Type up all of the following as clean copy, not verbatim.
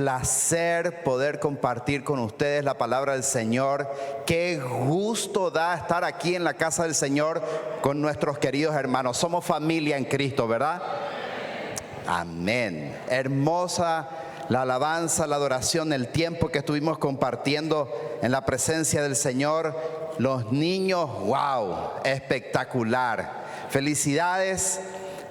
placer poder compartir con ustedes la palabra del Señor. Qué gusto da estar aquí en la casa del Señor con nuestros queridos hermanos. Somos familia en Cristo, ¿verdad? Amén. Hermosa la alabanza, la adoración, el tiempo que estuvimos compartiendo en la presencia del Señor. Los niños, wow, espectacular. Felicidades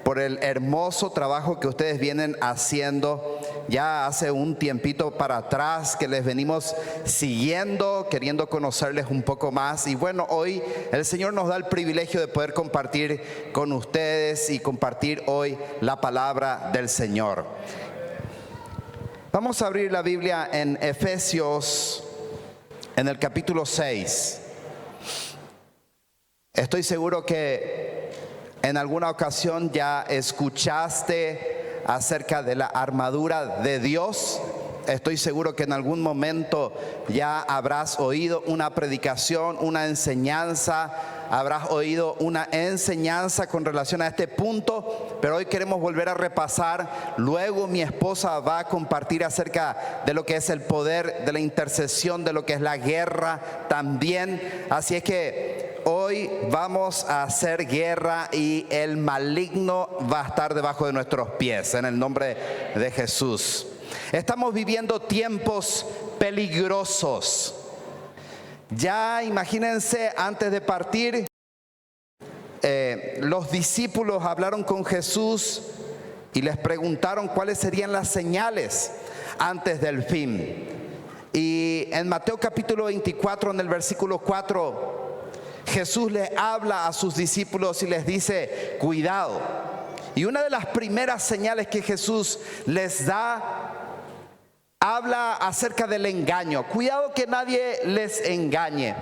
por el hermoso trabajo que ustedes vienen haciendo. Ya hace un tiempito para atrás que les venimos siguiendo, queriendo conocerles un poco más. Y bueno, hoy el Señor nos da el privilegio de poder compartir con ustedes y compartir hoy la palabra del Señor. Vamos a abrir la Biblia en Efesios, en el capítulo 6. Estoy seguro que en alguna ocasión ya escuchaste acerca de la armadura de Dios. Estoy seguro que en algún momento ya habrás oído una predicación, una enseñanza, habrás oído una enseñanza con relación a este punto, pero hoy queremos volver a repasar. Luego mi esposa va a compartir acerca de lo que es el poder de la intercesión, de lo que es la guerra también. Así es que hoy vamos a hacer guerra y el maligno va a estar debajo de nuestros pies, en el nombre de Jesús. Estamos viviendo tiempos peligrosos. Ya imagínense, antes de partir, los discípulos hablaron con Jesús y les preguntaron cuáles serían las señales antes del fin. Y en Mateo capítulo 24, en el versículo 4, Jesús les habla a sus discípulos y les dice: cuidado. Y una de las primeras señales que Jesús les da, habla acerca del engaño. Cuidado que nadie les engañe.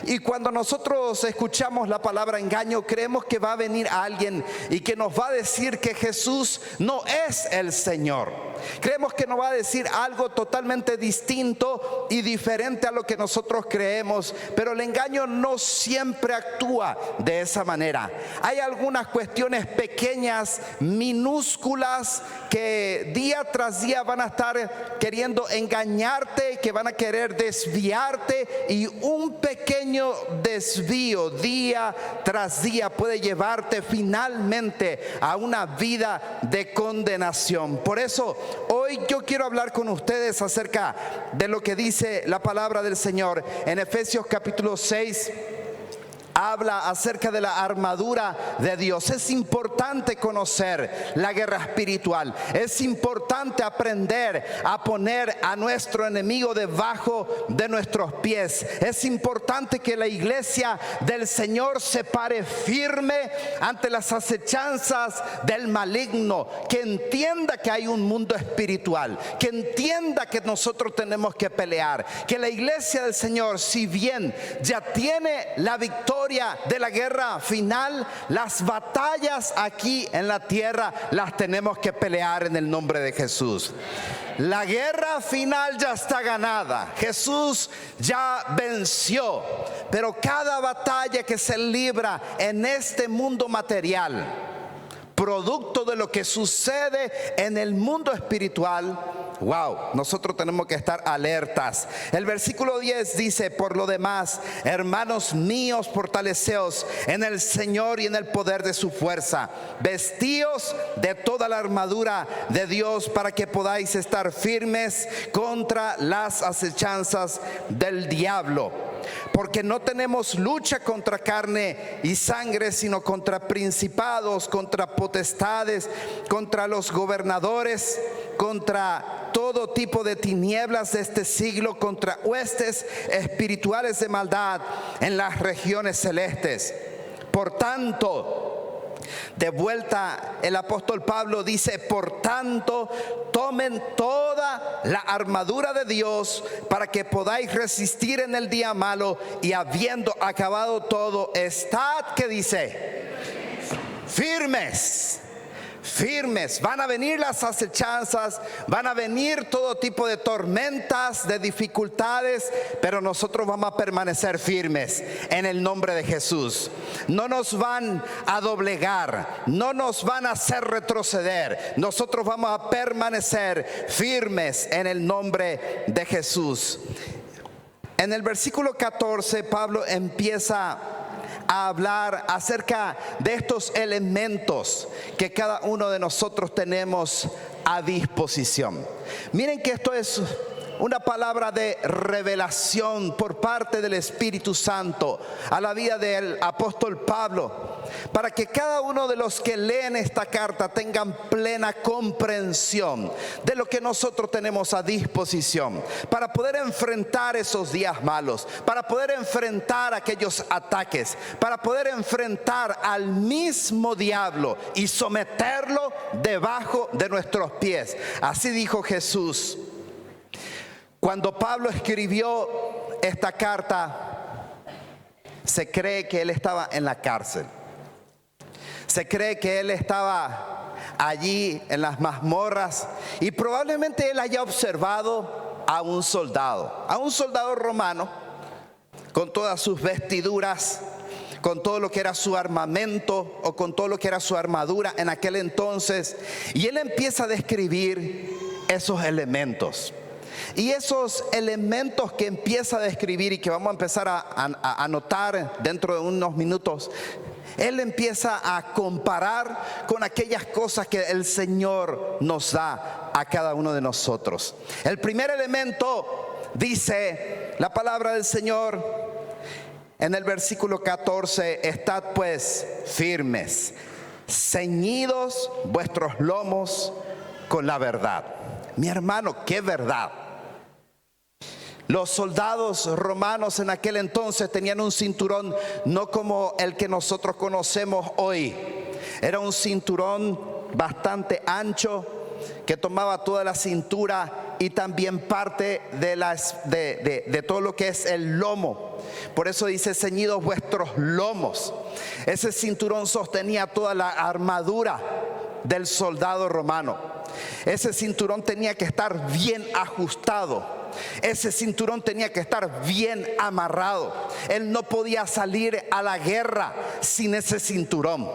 Y cuando nosotros escuchamos la palabra engaño, creemos que va a venir alguien y que nos va a decir que Jesús no es el Señor. Creemos que nos va a decir algo totalmente distinto y diferente a lo que nosotros creemos, pero el engaño no siempre actúa de esa manera. Hay algunas cuestiones pequeñas, minúsculas, que día tras día van a estar queriendo engañarte, que van a querer desviarte, y un pequeño desvío día tras día puede llevarte finalmente a una vida de condenación. Por eso hoy yo quiero hablar con ustedes acerca de lo que dice la palabra del Señor en Efesios capítulo 6. Habla acerca de la armadura de Dios. Es importante conocer la guerra espiritual. Es importante aprender a poner a nuestro enemigo debajo de nuestros pies. Es importante que la iglesia del Señor se pare firme ante las acechanzas del maligno. Que entienda que hay un mundo espiritual. Que entienda que nosotros tenemos que pelear. Que la iglesia del Señor, si bien ya tiene la victoria de la guerra final, las batallas aquí en la tierra las tenemos que pelear en el nombre de Jesús. La guerra final ya está ganada. Jesús ya venció. Pero cada batalla que se libra en este mundo material, producto de lo que sucede en el mundo espiritual, wow, nosotros tenemos que estar alertas. El versículo 10 dice: por lo demás, hermanos míos, fortaleceos en el Señor y en el poder de su fuerza. Vestíos de toda la armadura de Dios para que podáis estar firmes contra las acechanzas del diablo. Porque no tenemos lucha contra carne y sangre, sino contra principados, contra potestades, contra los gobernadores, contra todo tipo de tinieblas de este siglo, contra huestes espirituales de maldad en las regiones celestes. Por tanto, de vuelta el apóstol Pablo dice: por tanto, tomen toda la armadura de Dios para que podáis resistir en el día malo, y habiendo acabado todo, estad, ¿qué dice? Firmes. firmes. Van a venir las acechanzas, van a venir todo tipo de tormentas, de dificultades, pero nosotros vamos a permanecer firmes en el nombre de Jesús. No nos van a doblegar, no nos van a hacer retroceder. Nosotros vamos a permanecer firmes en el nombre de Jesús. En el versículo 14, Pablo empieza a hablar acerca de estos elementos que cada uno de nosotros tenemos a disposición. Miren que esto es una palabra de revelación por parte del Espíritu Santo a la vida del apóstol Pablo, para que cada uno de los que leen esta carta tengan plena comprensión de lo que nosotros tenemos a disposición, para poder enfrentar esos días malos, para poder enfrentar aquellos ataques, para poder enfrentar al mismo diablo y someterlo debajo de nuestros pies. Así dijo Jesús. Cuando Pablo escribió esta carta, se cree que él estaba en la cárcel. Se cree que él estaba allí en las mazmorras y probablemente él haya observado a un soldado romano, con todas sus vestiduras, con todo lo que era su armamento o con todo lo que era su armadura en aquel entonces. Y él empieza a describir esos elementos. Y esos elementos que empieza a describir y que vamos a empezar a notar dentro de unos minutos, él empieza a comparar con aquellas cosas que el Señor nos da a cada uno de nosotros. El primer elemento, dice la palabra del Señor en el versículo 14: estad pues firmes, ceñidos vuestros lomos con la verdad. Mi hermano, ¿qué verdad? Los soldados romanos en aquel entonces tenían un cinturón no como el que nosotros conocemos hoy. Era un cinturón bastante ancho que tomaba toda la cintura y también parte de todo lo que es el lomo. Por eso dice: ceñidos vuestros lomos. Ese cinturón sostenía toda la armadura del soldado romano. Ese cinturón tenía que estar bien ajustado. Ese cinturón tenía que estar bien amarrado. Él no podía salir a la guerra sin ese cinturón,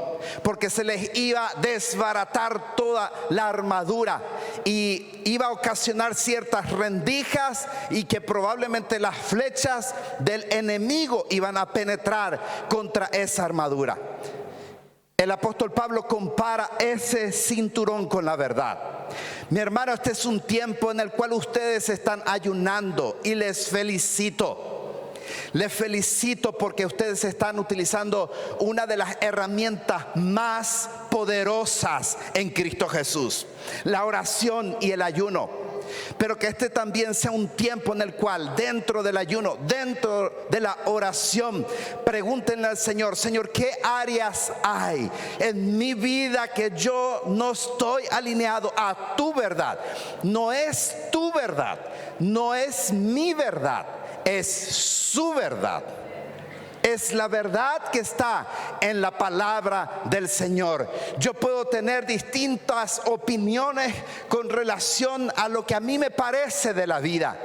porque se les iba a desbaratar toda la armadura y iba a ocasionar ciertas rendijas y que probablemente las flechas del enemigo iban a penetrar contra esa armadura. El apóstol Pablo compara ese cinturón con la verdad. Mi hermano, este es un tiempo en el cual ustedes están ayunando y les felicito. Les felicito porque ustedes están utilizando una de las herramientas más poderosas en Cristo Jesús: la oración y el ayuno. Pero que este también sea un tiempo en el cual, dentro del ayuno, dentro de la oración, pregúntenle al Señor: Señor, ¿qué áreas hay en mi vida que yo no estoy alineado a tu verdad? No es tu verdad, no es mi verdad, es su verdad. Es la verdad que está en la palabra del Señor. Yo puedo tener distintas opiniones con relación a lo que a mí me parece de la vida,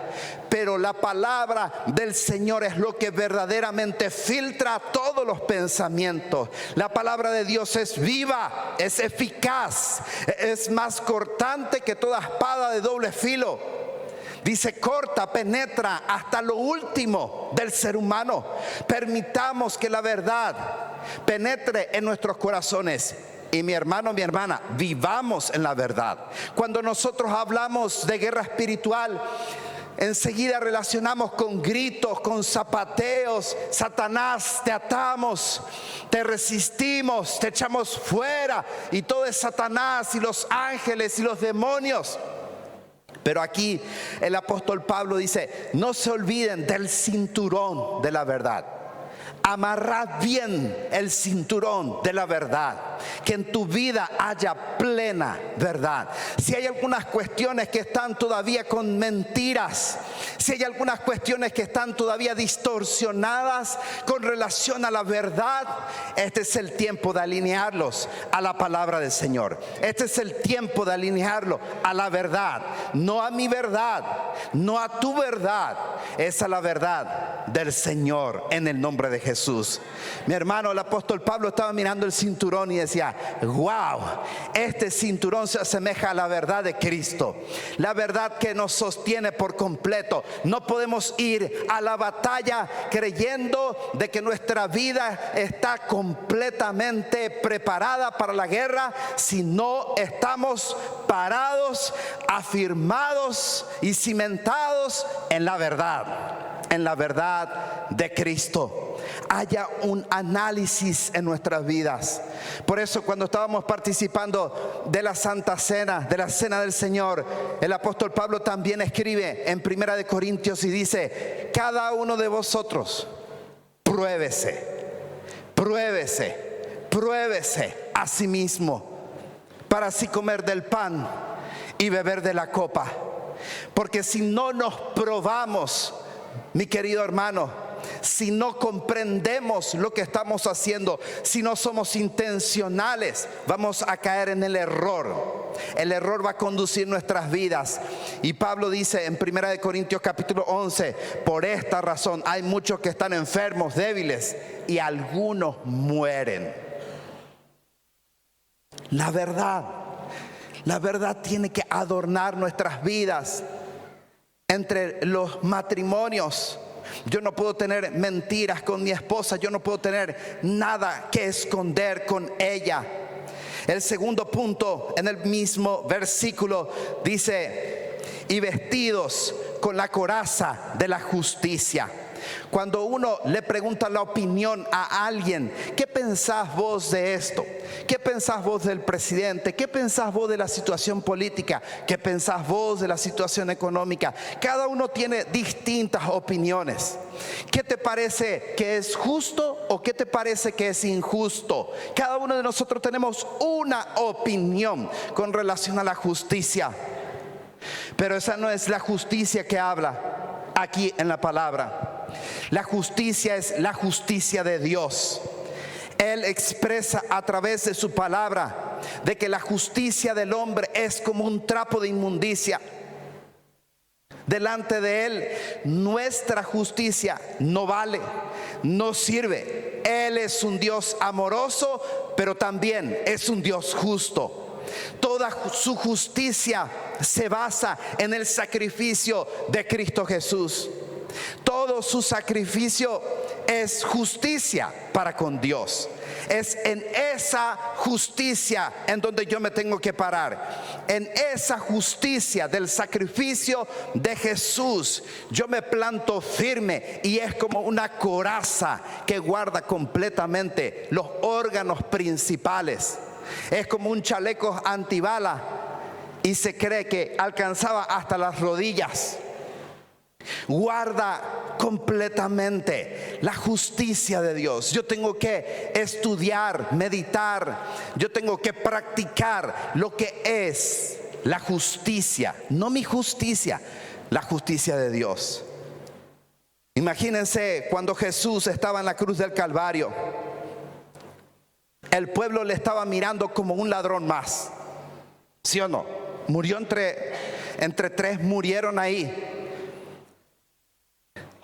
pero la palabra del Señor es lo que verdaderamente filtra todos los pensamientos. La palabra de Dios es viva, es eficaz, es más cortante que toda espada de doble filo. Dice: corta, penetra hasta lo último del ser humano. Permitamos que la verdad penetre en nuestros corazones. Y mi hermano, mi hermana, vivamos en la verdad. Cuando nosotros hablamos de guerra espiritual, enseguida relacionamos con gritos, con zapateos. Satanás, te atamos, te resistimos, te echamos fuera. Y todo es Satanás y los ángeles y los demonios. Pero aquí el apóstol Pablo dice: no se olviden del cinturón de la verdad. Amarrad bien el cinturón de la verdad, que en tu vida haya plena verdad. Si hay algunas cuestiones que están todavía con mentiras, si hay algunas cuestiones que están todavía distorsionadas con relación a la verdad, este es el tiempo de alinearlos a la palabra del Señor. Este es el tiempo de alinearlo a la verdad, no a mi verdad, no a tu verdad, es a la verdad del Señor, en el nombre de Jesús. Mi hermano, el apóstol Pablo estaba mirando el cinturón y decía: wow, este cinturón se asemeja a la verdad de Cristo, la verdad que nos sostiene por completo. No podemos ir a la batalla creyendo de que nuestra vida está completamente preparada para la guerra si no estamos parados, afirmados y cimentados en la verdad de Cristo. Haya un análisis en nuestras vidas. Por eso, cuando estábamos participando de la Santa Cena, de la Cena del Señor, el apóstol Pablo también escribe en 1 de Corintios y dice: cada uno de vosotros pruébese a sí mismo, para así comer del pan y beber de la copa. Porque si no nos probamos, mi querido hermano, si no comprendemos lo que estamos haciendo, si no somos intencionales, vamos a caer en el error. El error va a conducir nuestras vidas. Y Pablo dice en 1 de Corintios capítulo 11: por esta razón hay muchos que están enfermos, débiles, y algunos mueren. La verdad tiene que adornar nuestras vidas. Entre los matrimonios, yo no puedo tener mentiras con mi esposa, yo no puedo tener nada que esconder con ella. El segundo punto, en el mismo versículo, dice: y vestidos con la coraza de la justicia. Cuando uno le pregunta la opinión a alguien: ¿qué pensás vos de esto? ¿Qué pensás vos del presidente? ¿Qué pensás vos de la situación política? ¿Qué pensás vos de la situación económica? Cada uno tiene distintas opiniones. ¿Qué te parece que es justo o qué te parece que es injusto? Cada uno de nosotros tenemos una opinión con relación a la justicia. Pero esa no es la justicia que habla aquí en la palabra. La justicia es la justicia de Dios. Él expresa a través de su palabra de que la justicia del hombre es como un trapo de inmundicia. Delante de Él, nuestra justicia no vale, no sirve. Él es un Dios amoroso, pero también es un Dios justo. Toda su justicia se basa en el sacrificio de Cristo Jesús. Todo su sacrificio es justicia para con Dios. Es en esa justicia en donde yo me tengo que parar. En esa justicia del sacrificio de Jesús yo me planto firme, y es como una coraza que guarda completamente los órganos principales. Es como un chaleco antibala y se cree que alcanzaba hasta las rodillas. Guarda completamente la justicia de Dios. Yo tengo que estudiar, meditar, yo tengo que practicar lo que es la justicia, no mi justicia, la justicia de Dios. Imagínense cuando Jesús estaba en la cruz del Calvario. El pueblo le estaba mirando como un ladrón más, ¿sí o no? Murió entre tres, murieron ahí.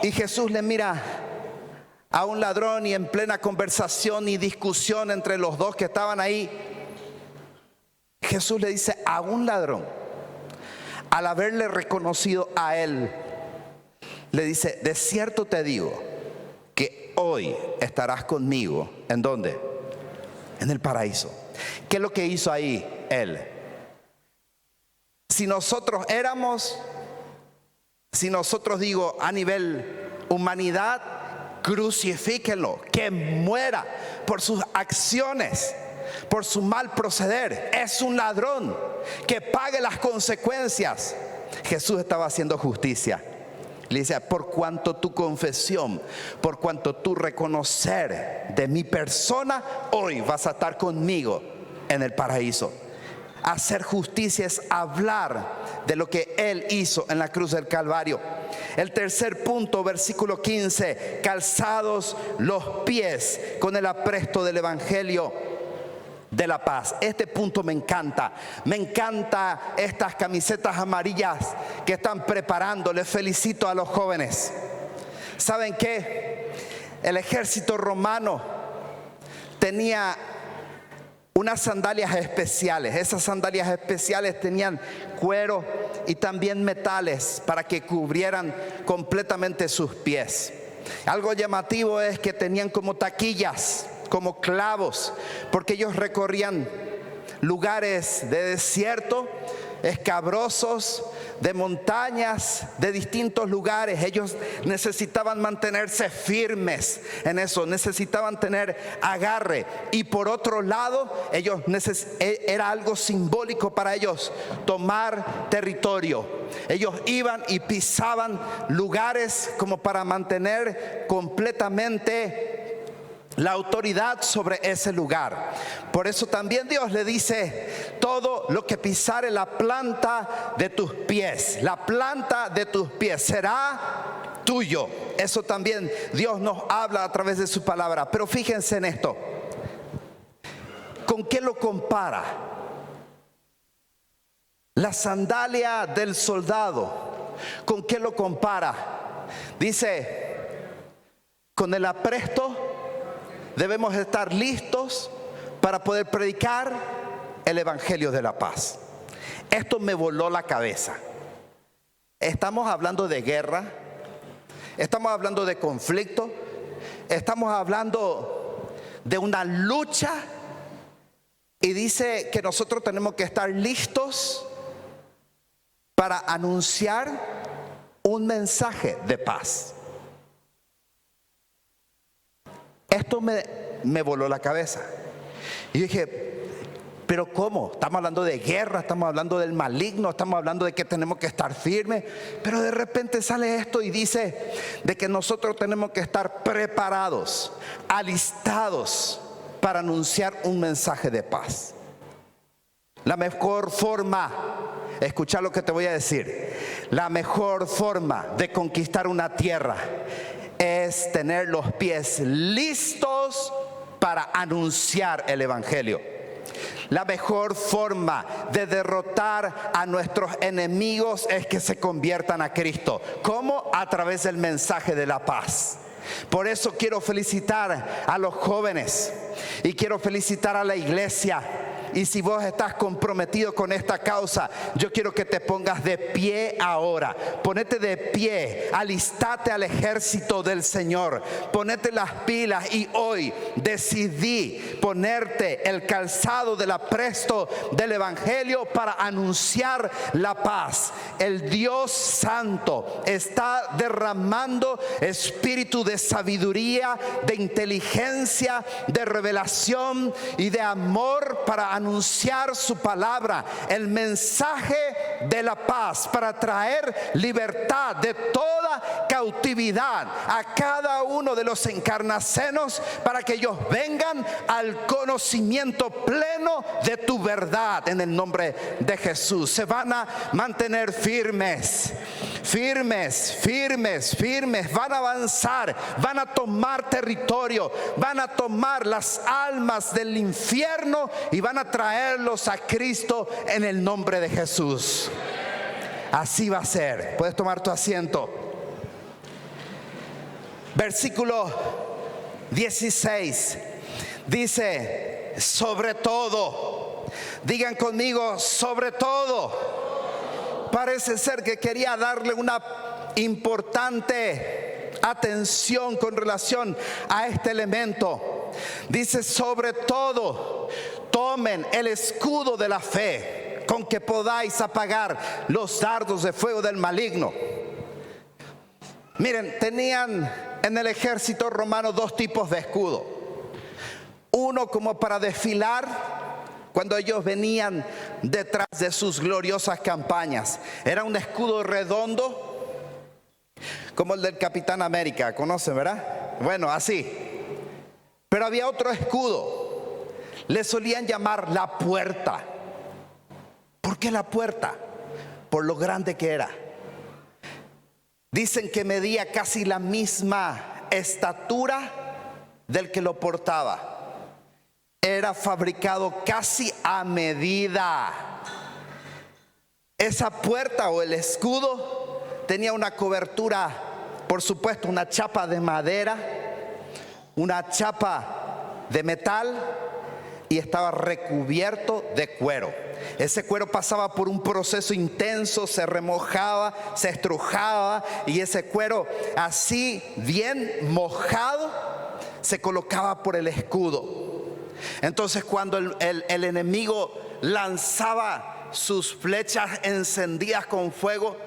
Y Jesús le mira a un ladrón, y en plena conversación y discusión entre los dos que estaban ahí, Jesús le dice a un ladrón, al haberle reconocido a él, le dice: de cierto te digo que hoy estarás conmigo. ¿En dónde? En el paraíso. ¿Qué es lo que hizo ahí él? Si nosotros digo a nivel humanidad, crucifíquenlo, que muera por sus acciones, por su mal proceder. Es un ladrón, que pague las consecuencias. Jesús estaba haciendo justicia. Le dice: por cuanto tu confesión, por cuanto tu reconocer de mi persona, hoy vas a estar conmigo en el paraíso. Hacer justicia es hablar de lo que Él hizo en la cruz del Calvario. El tercer punto, versículo 15, calzados los pies con el apresto del evangelio de la paz. Este punto me encanta. Me encanta estas camisetas amarillas que están preparando. Les felicito a los jóvenes. ¿Saben qué? El ejército romano tenía unas sandalias especiales. Esas sandalias especiales tenían cuero y también metales para que cubrieran completamente sus pies. Algo llamativo es que tenían como taquillas, como clavos, porque ellos recorrían lugares de desierto, escabrosos, de montañas, de distintos lugares. Ellos necesitaban mantenerse firmes en eso, necesitaban tener agarre. Y por otro lado, era algo simbólico para ellos tomar territorio. Ellos iban y pisaban lugares como para mantener completamente la autoridad sobre ese lugar. Por eso también Dios le dice: todo lo que pisare la planta de tus pies, la planta de tus pies será tuyo. Eso también Dios nos habla a través de su palabra. Pero fíjense en esto. ¿Con qué lo compara? La sandalia del soldado, ¿con qué lo compara? Dice: con el apresto debemos estar listos para poder predicar el evangelio de la paz. Esto me voló la cabeza. Estamos hablando de guerra, estamos hablando de conflicto, estamos hablando de una lucha, y dice que nosotros tenemos que estar listos para anunciar un mensaje de paz. Esto me voló la cabeza. Y dije: ¿pero cómo? Estamos hablando de guerra, estamos hablando del maligno, estamos hablando de que tenemos que estar firmes. Pero de repente sale esto y dice de que nosotros tenemos que estar preparados, alistados para anunciar un mensaje de paz. La mejor forma, escucha lo que te voy a decir, la mejor forma de conquistar una tierra es tener los pies listos para anunciar el evangelio. La mejor forma de derrotar a nuestros enemigos es que se conviertan a Cristo. ¿Cómo? A través del mensaje de la paz. Por eso quiero felicitar a los jóvenes y quiero felicitar a la iglesia. Y si vos estás comprometido con esta causa, yo quiero que te pongas de pie ahora. Ponete de pie, alistate al ejército del Señor. Ponete las pilas y hoy decidí ponerte el calzado del apresto del evangelio para anunciar la paz. El Dios Santo está derramando espíritu de sabiduría, de inteligencia, de revelación y de amor para anunciar su palabra, el mensaje de la paz, para traer libertad de toda cautividad a cada uno de los encarnacenos, para que ellos vengan al conocimiento pleno de tu verdad en el nombre de Jesús. Se van a mantener firmes, van a avanzar, van a tomar territorio, van a tomar las almas del infierno y van a traerlos a Cristo en el nombre de Jesús. Así va a ser. Puedes tomar tu asiento. Versículo 16 dice: sobre todo. Digan conmigo: sobre todo. Parece ser que quería darle una importante atención con relación a este elemento. Dice: sobre todo, tomen el escudo de la fe, con que podáis apagar los dardos de fuego del maligno. Miren, tenían en el ejército romano dos tipos de escudo. Uno como para desfilar cuando ellos venían detrás de sus gloriosas campañas. Era un escudo redondo, como el del Capitán América, ¿conocen, verdad? Bueno, así. Pero había otro escudo, le solían llamar la puerta. ¿Por qué la puerta? Por lo grande que era. Dicen que medía casi la misma estatura del que lo portaba. Era fabricado casi a medida. Esa puerta o el escudo tenía una cobertura, por supuesto, una chapa de madera, una chapa de metal, y estaba recubierto de cuero. Ese cuero pasaba por un proceso intenso, se remojaba, se estrujaba, y ese cuero así bien mojado se colocaba por el escudo. Entonces cuando el enemigo lanzaba sus flechas encendidas con fuego,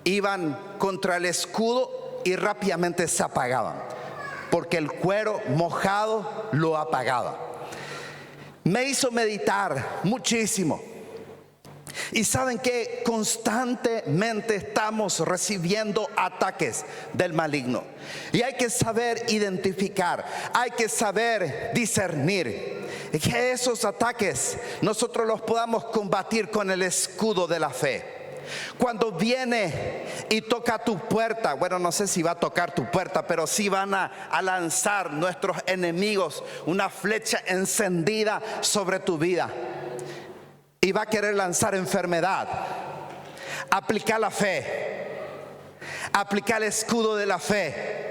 iban contra el escudo y rápidamente se apagaban, porque el cuero mojado lo apagaba. Me hizo meditar muchísimo. Y saben que constantemente estamos recibiendo ataques del maligno, y hay que saber identificar, hay que saber discernir que esos ataques nosotros los podamos combatir con el escudo de la fe. Cuando viene y toca tu puerta, bueno, no sé si va a tocar tu puerta, pero sí van a lanzar nuestros enemigos una flecha encendida sobre tu vida, y va a querer lanzar enfermedad. Aplica la fe, aplica el escudo de la fe.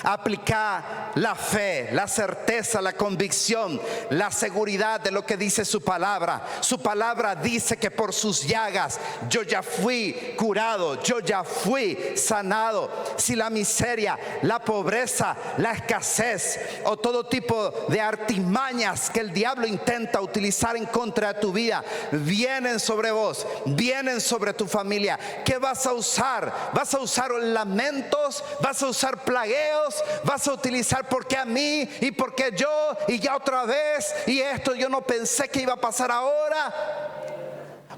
Aplica la fe, la certeza, la convicción, la seguridad de lo que dice su palabra. Su palabra dice que por sus llagas yo ya fui curado, yo ya fui sanado. Si la miseria, la pobreza, la escasez o todo tipo de artimañas que el diablo intenta utilizar en contra de tu vida vienen sobre vos, vienen sobre tu familia, ¿qué vas a usar? ¿Vas a usar lamentos? ¿Vas a usar plagueos? ¿Vas a utilizar porque a mí y porque yo y ya otra vez y esto yo no pensé que iba a pasar ahora?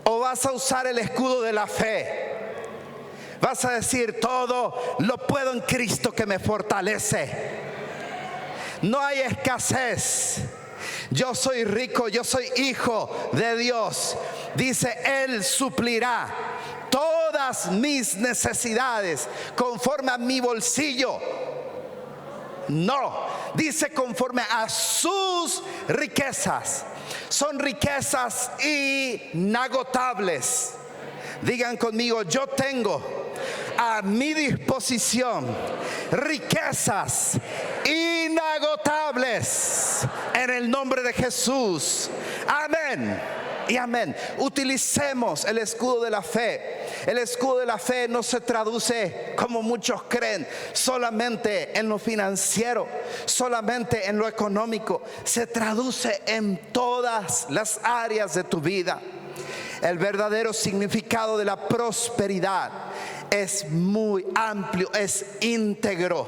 ¿O vas a usar el escudo de la fe? Vas a decir: todo lo puedo en Cristo que me fortalece. No hay escasez. Yo soy rico, yo soy hijo de Dios. Dice: Él suplirá todas mis necesidades conforme a mi bolsillo. No, dice conforme a sus riquezas. Son riquezas inagotables. Digan conmigo: yo tengo a mi disposición riquezas inagotables en el nombre de Jesús. Amén y amén. Utilicemos el escudo de la fe. El escudo de la fe no se traduce, como muchos creen, solamente en lo financiero, solamente en lo económico. Se traduce en todas las áreas de tu vida. El verdadero significado de la prosperidad es muy amplio, es íntegro.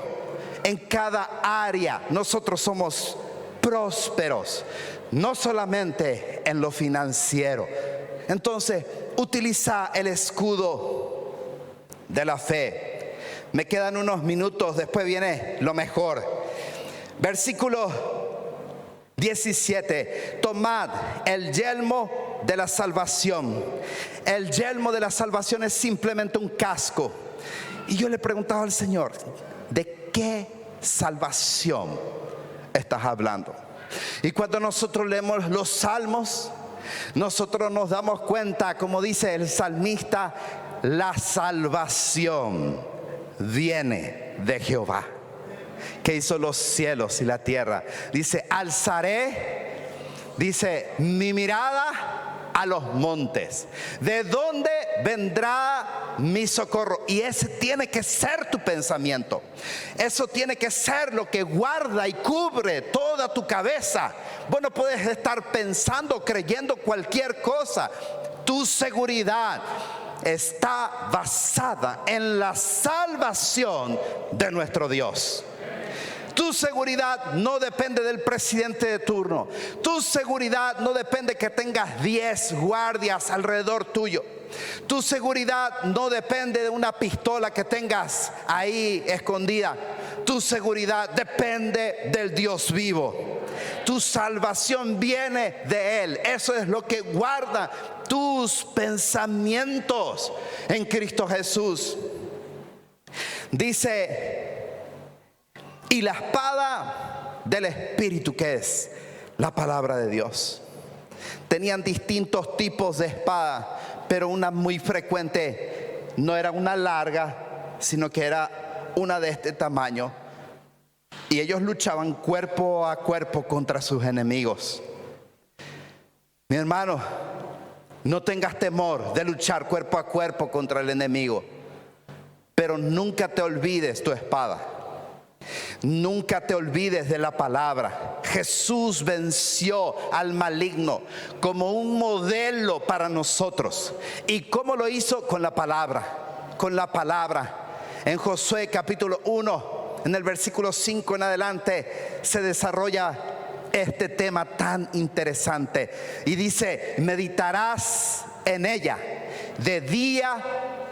En cada área nosotros somos prósperos, no solamente en lo financiero. Entonces, utiliza el escudo de la fe. Me quedan unos minutos, después viene lo mejor. Versículo 17: tomad el yelmo de la salvación. El yelmo de la salvación es simplemente un casco. Y yo le preguntaba al Señor: ¿de qué salvación estás hablando? Y cuando nosotros leemos los salmos, nosotros nos damos cuenta, como dice el salmista, la salvación viene de Jehová, que hizo los cielos y la tierra. Dice: alzaré, dice, mi mirada a los montes. ¿De dónde vendrá mi socorro? Y ese tiene que ser tu pensamiento. Eso tiene que ser lo que guarda y cubre toda tu cabeza. Bueno, puedes estar pensando, creyendo cualquier cosa. Tu seguridad está basada en la salvación de nuestro Dios. Tu seguridad no depende del presidente de turno. Tu seguridad no depende que tengas 10 guardias alrededor tuyo. Tu seguridad no depende de una pistola que tengas ahí escondida. Tu seguridad depende del Dios vivo. Tu salvación viene de Él. Eso es lo que guarda tus pensamientos en Cristo Jesús. Dice, y la espada del Espíritu, que es la palabra de Dios. Tenían distintos tipos de espada, pero una muy frecuente no era una larga, sino que era una de este tamaño. Y ellos luchaban cuerpo a cuerpo contra sus enemigos. Mi hermano, no tengas temor de luchar cuerpo a cuerpo contra el enemigo, pero nunca te olvides tu espada. Nunca te olvides de la palabra. Jesús venció al maligno como un modelo para nosotros. ¿Y cómo lo hizo? Con la palabra. Con la palabra. En Josué capítulo 1, en el versículo 5 en adelante, se desarrolla este tema tan interesante. Y dice, meditarás en ella de día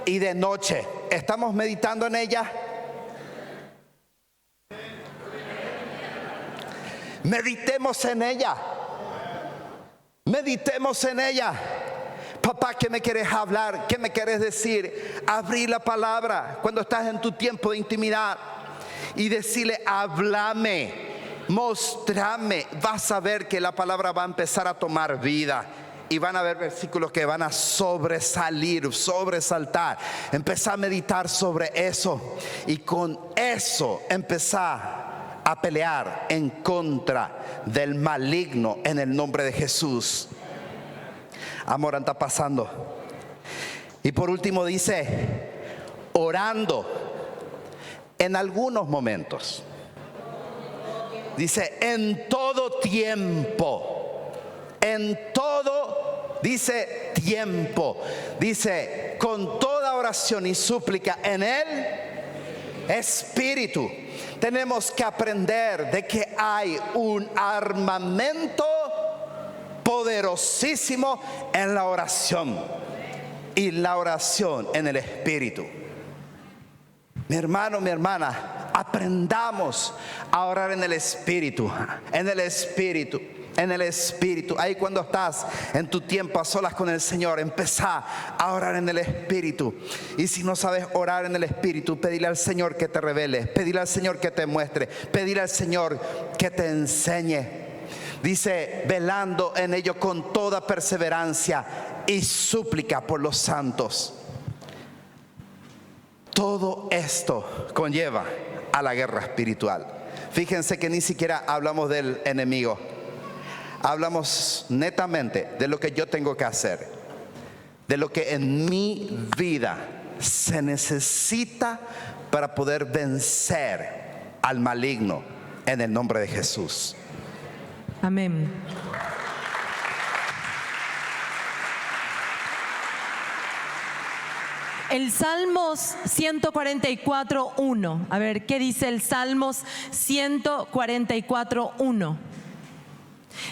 y de noche. ¿Estamos meditando en ella? Meditemos en ella. Meditemos en ella. Papá, ¿qué me quieres hablar? ¿Qué me quieres decir? Abrir la palabra cuando estás en tu tiempo de intimidad y decirle, háblame, mostrame. Vas a ver que la palabra va a empezar a tomar vida. Y van a haber versículos que van a sobresaltar. Empezá a meditar sobre eso. Y con eso empezá a pelear en contra del maligno en el nombre de Jesús. Amor, anda pasando. Y por último dice, orando en algunos momentos. Dice, en todo tiempo. En todo, dice, tiempo. Dice, con toda oración y súplica en el Espíritu. Tenemos que aprender de que hay un armamento poderosísimo en la oración. Y la oración en el Espíritu. Mi hermano, mi hermana, aprendamos a orar en el Espíritu. En el Espíritu. En el Espíritu. Ahí cuando estás en tu tiempo a solas con el Señor, empezá a orar en el Espíritu. Y si no sabes orar en el Espíritu, pedile al Señor que te revele, pedile al Señor que te muestre, pedile al Señor que te enseñe. Dice, velando en ello con toda perseverancia y súplica por los santos. Todo esto conlleva a la guerra espiritual. Fíjense que ni siquiera hablamos del enemigo. Hablamos netamente de lo que yo tengo que hacer, de lo que en mi vida se necesita para poder vencer al maligno en el nombre de Jesús. Amén. El Salmos 144:1. A ver, ¿qué dice el Salmos 144:1?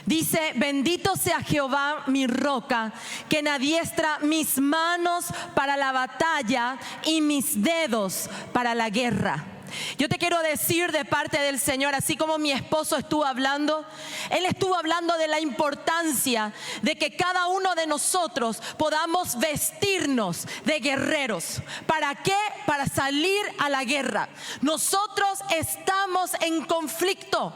Dice, bendito sea Jehová mi roca, quien adiestra mis manos para la batalla y mis dedos para la guerra. Yo te quiero decir de parte del Señor, así como mi esposo estuvo hablando, él estuvo hablando de la importancia de que cada uno de nosotros podamos vestirnos de guerreros. ¿Para qué? Para salir a la guerra. Nosotros estamos en conflicto.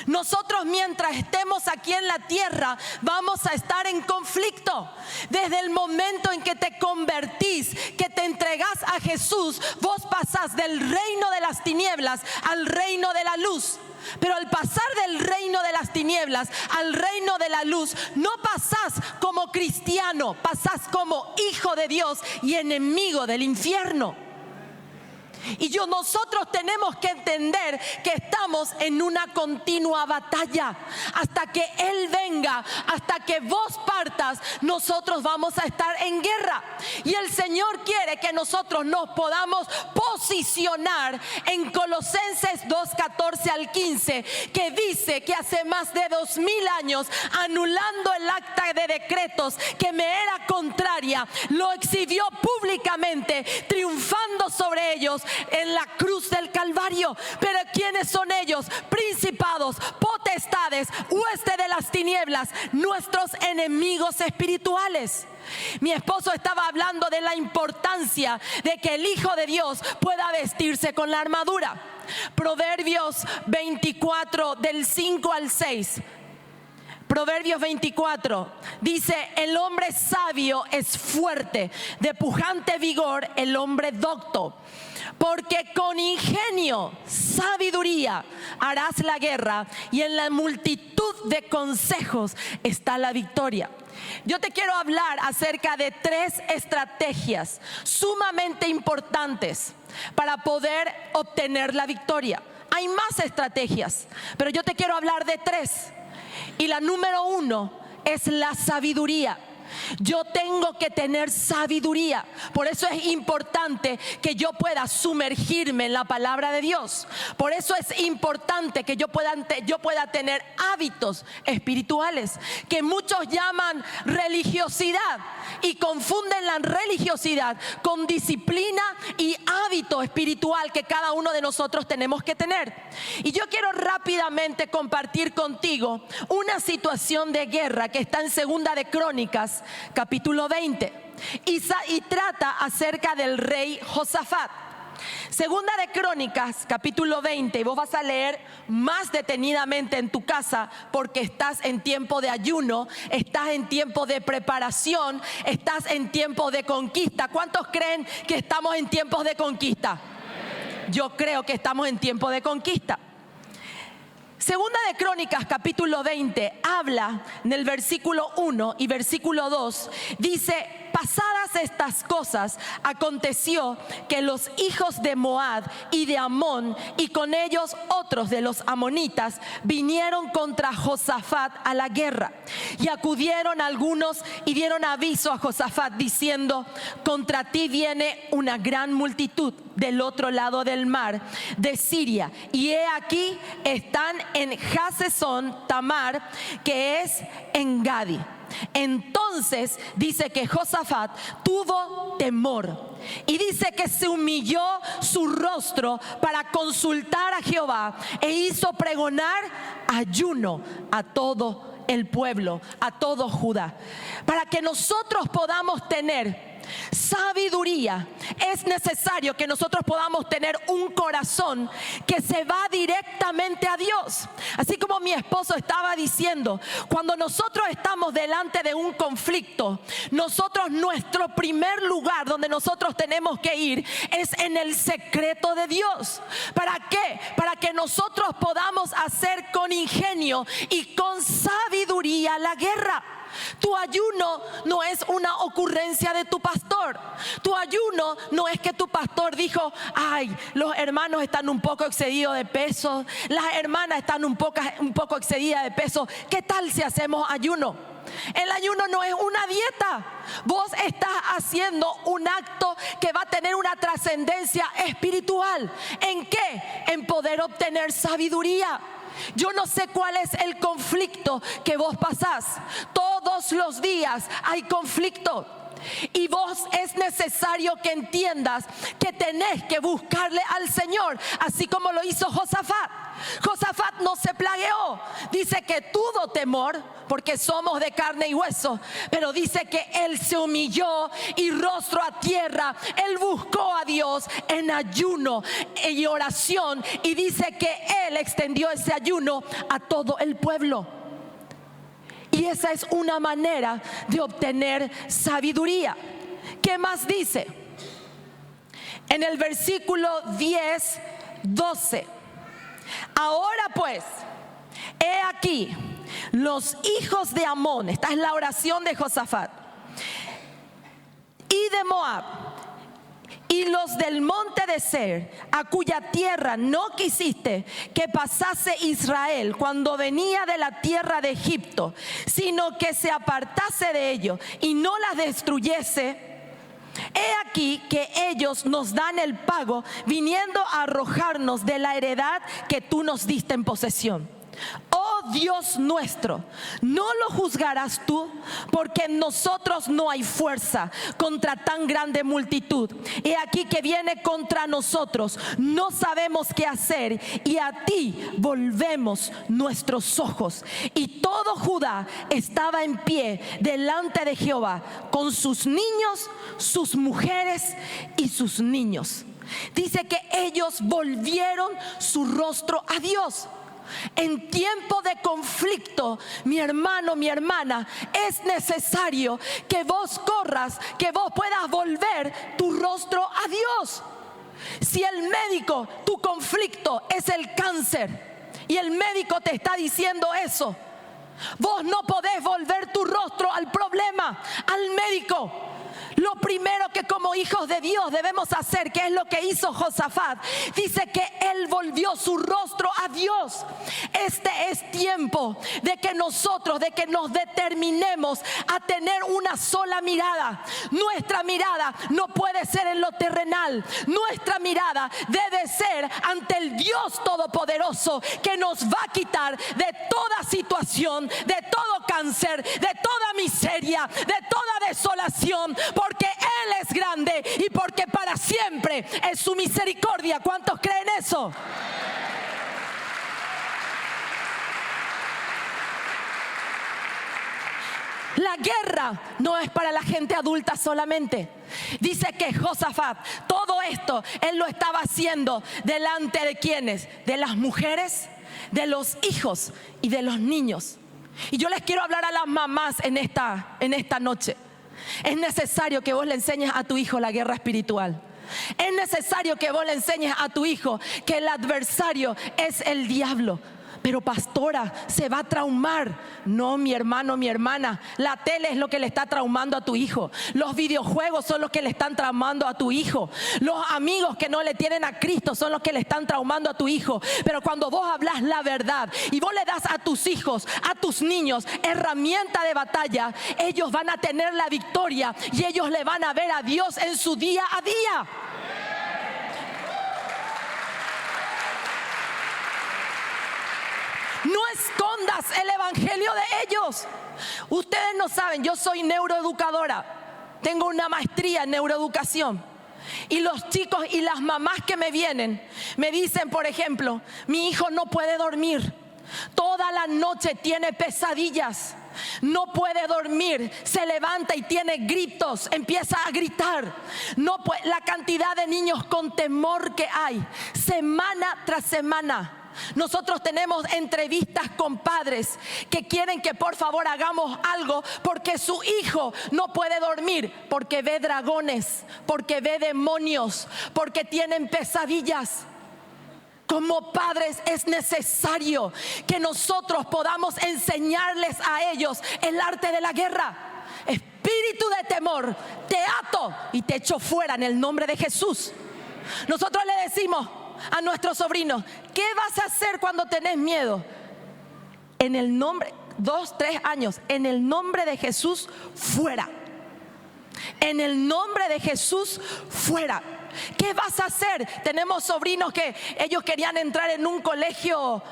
Nosotros mientras estemos aquí en la tierra vamos a estar en conflicto. Desde el momento en que te convertís, que te entregás a Jesús, vos pasás del reino de las tinieblas al reino de la luz. Pero al pasar del reino de las tinieblas al reino de la luz, no pasás como cristiano, pasás como hijo de Dios y enemigo del infierno. Y nosotros tenemos que entender que estamos en una continua batalla. Hasta que Él venga, hasta que vos partas, nosotros vamos a estar en guerra. Y el Señor quiere que nosotros nos podamos posicionar en Colosenses 2:14 al 15, que dice que hace más de 2000 años, anulando el acta de decretos que me era contraria, lo exhibió públicamente, triunfando sobre ellos, en la cruz del Calvario. Pero ¿quiénes son ellos? Principados, potestades, hueste de las tinieblas, nuestros enemigos espirituales. Mi esposo estaba hablando de la importancia de que el Hijo de Dios pueda vestirse con la armadura. Proverbios 24 del 5 al 6. Proverbios 24 dice: el hombre sabio es fuerte, de pujante vigor el hombre docto. Porque con ingenio, sabiduría harás la guerra, y en la multitud de consejos está la victoria. Yo te quiero hablar acerca de 3 estrategias sumamente importantes para poder obtener la victoria. Hay más estrategias, pero yo te quiero hablar de 3. Y la número 1 es la sabiduría. Yo tengo que tener sabiduría. Por eso es importante que yo pueda sumergirme en la palabra de Dios. Por eso es importante que yo pueda tener hábitos espirituales, que muchos llaman religiosidad, y confunden la religiosidad con disciplina y hábito espiritual que cada uno de nosotros tenemos que tener. Y yo quiero rápidamente compartir contigo una situación de guerra que está en Segunda de Crónicas, capítulo 20, y trata acerca del rey Josafat. Segunda de Crónicas, capítulo 20, y vos vas a leer más detenidamente en tu casa, porque estás en tiempo de ayuno, estás en tiempo de preparación, estás en tiempo de conquista. ¿Cuántos creen que estamos en tiempos de conquista? Yo creo que estamos en tiempo de conquista. Segunda de Crónicas, capítulo 20, habla en el versículo 1 y versículo 2, dice: pasadas estas cosas, aconteció que los hijos de Moab y de Amón, y con ellos otros de los amonitas, vinieron contra Josafat a la guerra. Y acudieron algunos y dieron aviso a Josafat, diciendo: contra ti viene una gran multitud del otro lado del mar, de Siria, y he aquí están en Hasezón Tamar, que es en Gadi. Entonces dice que Josafat tuvo temor, y dice que se humilló su rostro para consultar a Jehová, e hizo pregonar ayuno a todo el pueblo, a todo Judá. Para que nosotros podamos tener sabiduría, es necesario que nosotros podamos tener un corazón que se va directamente a Dios. Así como mi esposo estaba diciendo, cuando nosotros estamos delante de un conflicto, nuestro primer lugar donde nosotros tenemos que ir es en el secreto de Dios. ¿Para qué? Para que nosotros podamos hacer con ingenio y con sabiduría la guerra. Tu ayuno no es una ocurrencia de tu pastor. Tu ayuno no es que tu pastor dijo: ay, los hermanos están un poco excedidos de peso, las hermanas están un poco excedidas de peso, ¿qué tal si hacemos ayuno? El ayuno no es una dieta. Vos estás haciendo un acto que va a tener una trascendencia espiritual. ¿En qué? En poder obtener sabiduría. Yo no sé cuál es el conflicto que vos pasás. Todos los días hay conflicto. Y vos es necesario que entiendas que tenés que buscarle al Señor, así como lo hizo Josafat. Josafat no se plagueó. Dice que tuvo temor, porque somos de carne y hueso, pero dice que él se humilló y rostro a tierra. Él buscó a Dios en ayuno y oración, y dice que él extendió ese ayuno a todo el pueblo. Y esa es una manera de obtener sabiduría. ¿Qué más dice? En el versículo 10, 12. Ahora pues, he aquí, los hijos de Amón, esta es la oración de Josafat, y de Moab, y los del monte de Seir, a cuya tierra no quisiste que pasase Israel cuando venía de la tierra de Egipto, sino que se apartase de ellos y no las destruyese. He aquí que ellos nos dan el pago, viniendo a arrojarnos de la heredad que tú nos diste en posesión. Oh Dios nuestro, ¿no lo juzgarás tú? Porque en nosotros no hay fuerza contra tan grande multitud. He aquí que viene contra nosotros, no sabemos qué hacer, y a ti volvemos nuestros ojos. Y todo Judá estaba en pie delante de Jehová, con sus niños, sus mujeres y sus niños. Dice que ellos volvieron su rostro a Dios. En tiempo de conflicto, mi hermano, mi hermana, es necesario que vos corras, que vos puedas volver tu rostro a Dios. Si el médico, tu conflicto es el cáncer, y el médico te está diciendo eso, vos no podés volver tu rostro al problema, al médico. Lo primero que como hijos de Dios debemos hacer, que es lo que hizo Josafat, dice que él volvió su rostro a Dios. Este es tiempo de que nosotros, de que nos determinemos a tener una sola mirada. Nuestra mirada no puede ser en lo terrenal. Nuestra mirada debe ser ante el Dios Todopoderoso, que nos va a quitar de toda situación, de todo cáncer, de toda miseria, de toda desolación, porque Él es grande y porque para siempre es su misericordia. ¿Cuántos creen eso? La guerra no es para la gente adulta solamente. Dice que Josafat, todo esto, él lo estaba haciendo delante de ¿quiénes? De las mujeres, de los hijos y de los niños. Y yo les quiero hablar a las mamás en esta noche. Es necesario que vos le enseñes a tu hijo la guerra espiritual. Es necesario que vos le enseñes a tu hijo que el adversario es el diablo. Pero pastora, se va a traumar. No, mi hermano, mi hermana, la tele es lo que le está traumando a tu hijo. Los videojuegos son los que le están traumando a tu hijo. Los amigos que no le tienen a Cristo son los que le están traumando a tu hijo. Pero cuando vos hablas la verdad y vos le das a tus hijos, a tus niños, herramienta de batalla, ellos van a tener la victoria y ellos le van a ver a Dios en su día a día. No escondas el evangelio de ellos. Ustedes no saben, yo soy neuroeducadora. Tengo una maestría en neuroeducación. Y los chicos y las mamás que me vienen me dicen, por ejemplo, mi hijo no puede dormir. Toda la noche tiene pesadillas. No puede dormir, se levanta y tiene gritos, empieza a gritar. No puede, la cantidad de niños con temor que hay, semana tras semana. Nosotros tenemos entrevistas con padres que quieren que por favor hagamos algo porque su hijo no puede dormir, porque ve dragones, porque ve demonios, porque tienen pesadillas. Como padres es necesario que nosotros podamos enseñarles a ellos el arte de la guerra. Espíritu de temor, te ato y te echo fuera en el nombre de Jesús. Nosotros le decimos a nuestros sobrinos, ¿qué vas a hacer cuando tenés miedo? En el nombre, 2, 3 años, en el nombre de Jesús, fuera. En el nombre de Jesús, fuera. ¿Qué vas a hacer? Tenemos sobrinos que ellos querían entrar en un colegio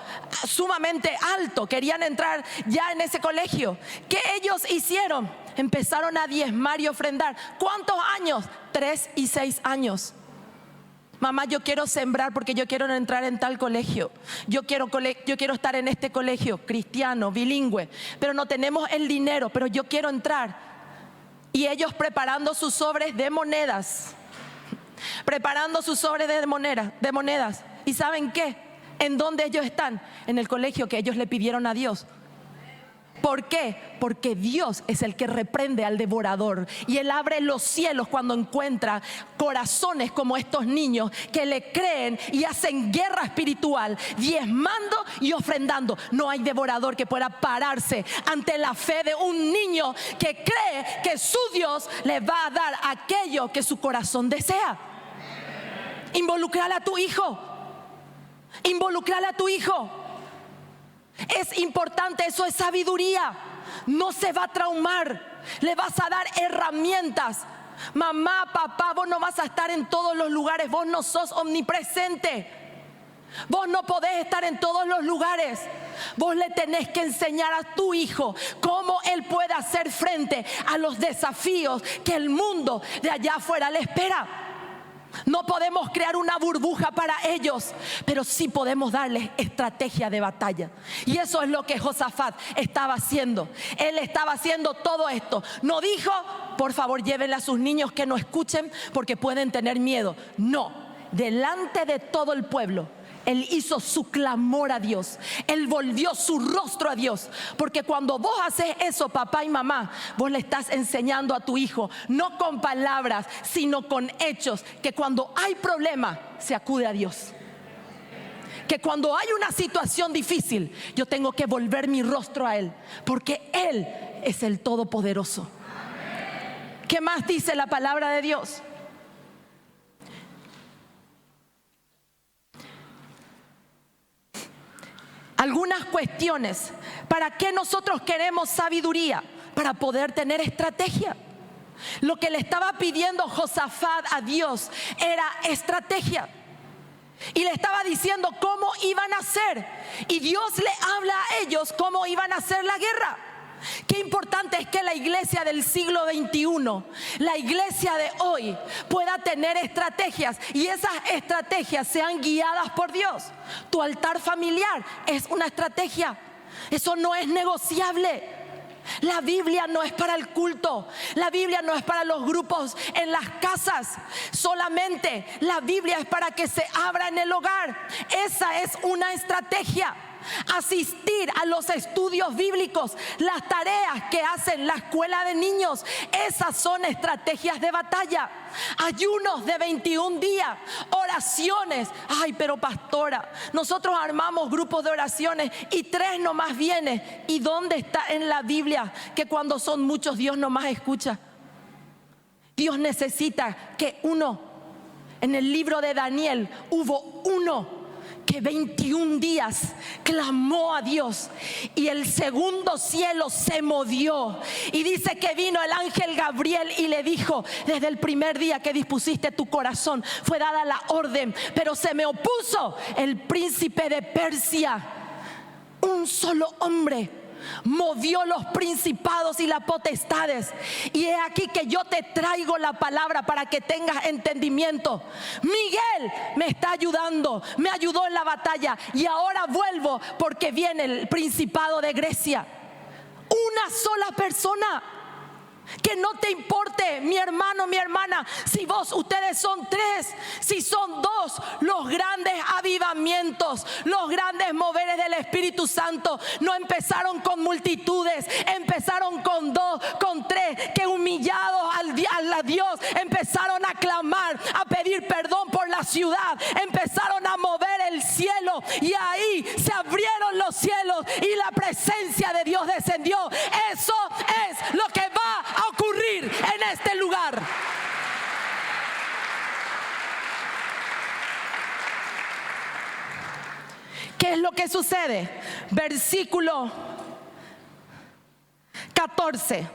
sumamente alto, querían entrar ya en ese colegio. ¿Qué ellos hicieron? Empezaron a diezmar y ofrendar. ¿Cuántos años? 3 y 6 años. Mamá, yo quiero sembrar porque yo quiero entrar en tal colegio. Yo quiero estar en este colegio cristiano, bilingüe, pero no tenemos el dinero, pero yo quiero entrar. Y ellos preparando sus sobres de monedas. Preparando sus sobres de monedas. ¿Y saben qué? ¿En dónde ellos están? En el colegio que ellos le pidieron a Dios. ¿Por qué? Porque Dios es el que reprende al devorador. Y Él abre los cielos cuando encuentra corazones como estos niños que le creen y hacen guerra espiritual, diezmando y ofrendando. No hay devorador que pueda pararse ante la fe de un niño que cree que su Dios le va a dar aquello que su corazón desea. Involucrar a tu hijo. Involucrar a tu hijo. Es importante, eso es sabiduría. No se va a traumar. Le vas a dar herramientas. Mamá, papá, vos no vas a estar en todos los lugares. Vos no sos omnipresente. Vos no podés estar en todos los lugares. Vos le tenés que enseñar a tu hijo cómo él puede hacer frente a los desafíos que el mundo de allá afuera le espera. No podemos crear una burbuja para ellos, pero sí podemos darles estrategia de batalla. Y eso es lo que Josafat estaba haciendo. Él estaba haciendo todo esto. No dijo, por favor, llévenle a sus niños que no escuchen porque pueden tener miedo. No, delante de todo el pueblo, él hizo su clamor a Dios. Él volvió su rostro a Dios. Porque cuando vos haces eso, papá y mamá, vos le estás enseñando a tu hijo, no con palabras, sino con hechos, que cuando hay problema, se acude a Dios. Que cuando hay una situación difícil, yo tengo que volver mi rostro a Él, porque Él es el Todopoderoso. ¿Qué más dice la palabra de Dios? Algunas cuestiones. ¿Para qué nosotros queremos sabiduría? Para poder tener estrategia. Lo que le estaba pidiendo Josafat a Dios era estrategia. Y le estaba diciendo cómo iban a hacer. Y Dios le habla a ellos cómo iban a hacer la guerra. Qué importante es que la iglesia del siglo XXI, la iglesia de hoy, pueda tener estrategias y esas estrategias sean guiadas por Dios. Tu altar familiar es una estrategia. Eso no es negociable. La Biblia no es para el culto. La Biblia no es para los grupos en las casas. Solamente la Biblia es para que se abra en el hogar. Esa es una estrategia. Asistir a los estudios bíblicos, las tareas que hacen la escuela de niños, esas son estrategias de batalla. Ayunos de 21 días, oraciones. Ay, pero pastora, nosotros armamos grupos de oraciones y 3 nomás vienen. ¿Y dónde está en la Biblia que cuando son muchos Dios nomás escucha? Dios necesita que uno. En el libro de Daniel hubo uno que 21 días clamó a Dios y el segundo cielo se movió. Y dice que vino el ángel Gabriel y le dijo: desde el primer día que dispusiste tu corazón fue dada la orden, pero se me opuso el príncipe de Persia. Un solo hombre movió los principados y las potestades. Y he aquí que yo te traigo la palabra para que tengas entendimiento. Miguel me está ayudando, me ayudó en la batalla y ahora vuelvo porque viene el principado de Grecia. Una sola persona. Que no te importe, mi hermano, mi hermana, si ustedes son 3, si son 2, los grandes avivamientos, los grandes moveres del Espíritu Santo no empezaron con multitudes, empezaron con 2, con 3, que humillados a Dios empezaron a clamar, a pedir perdón por la ciudad, empezaron a mover el cielo y ahí se abrieron los cielos y la presencia de Dios descendió. Eso es lo que va a ocurrir en este lugar. ¿Qué es lo que sucede? Versículo 14.